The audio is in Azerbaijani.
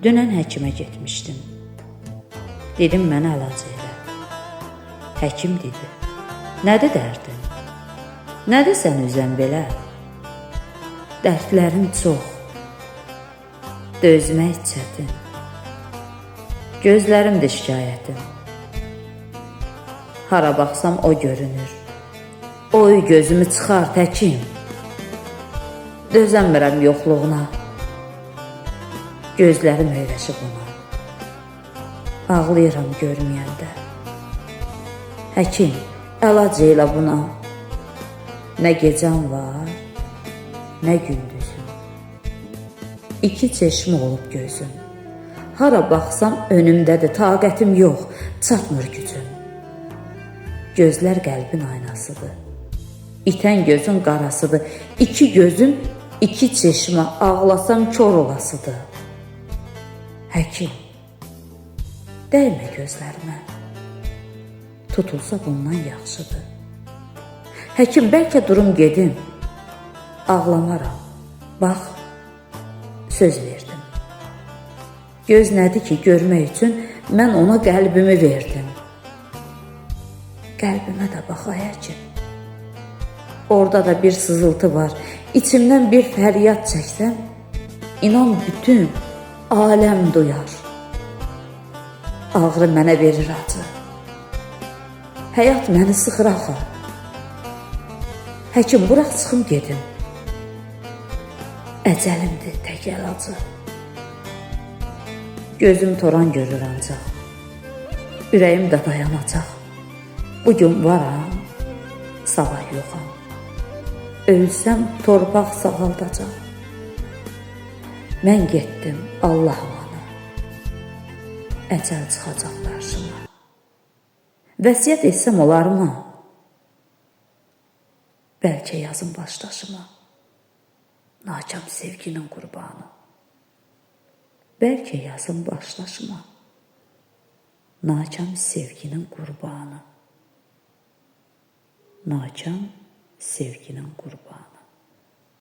Dünən həkimə getmişdim. Dedim, mənə əlac elə. Həkim dedi, nədir dərdin? Nədir sən üzən belə? Dərdlərim çox, dözmək çətin. Gözlərimdir şikayətim. Hara baxsam o görünür. Oy gözümü çıxart həkim. Dözəmirəm yoxluğuna. Gözlərim öyrəşib ona. Ağlayıram görməyəndə. Həkim, əlac elə buna. Nə gecəm var, nə gündüzüm. İki çeşmə olub gözüm. Hara baxsam önümdədir, taqətim yox, çatmır gücüm. Gözlər qəlbin aynasıdır. İtən gözün qarasıdır. İki gözüm, iki çeşmə, ağlasam kör olasıdır. Həkim, dəymə gözlərimə. Tutulsa bundan yaxşıdır. Həkim, bəlkə durum gedim. Ağlamaram. Bax, söz verdim. Göz nədir ki, görmək üçün mən ona qəlbimi verdim. Qəlbimə də bax, ay həkim. Orada da bir sızıltı var. İçimdən bir fəryad çəksəm, inan bütün aləm duyar. Ağrı mənə verir acı. Həyat məni sıxır axı. Həkim, bırax çıxım gedim. Əcəlimdir tək əlacı. Gözüm toran görür ancaq. Ürəyim də dayanacaq. Bugün varam, sabah yoxam. Ölsəm torpaq sağaldacaq. Mən getdim, Allah manı. Əcəl çıxacaq qarşıma. Vəsiyyət etsəm olarmı? Bəlkə yazın başdaşıma. Nakam sevginin qurbanı. Bəlkə yazın başdaşıma. Nakam sevginin qurbanı. Nakam sevginin qurbanı.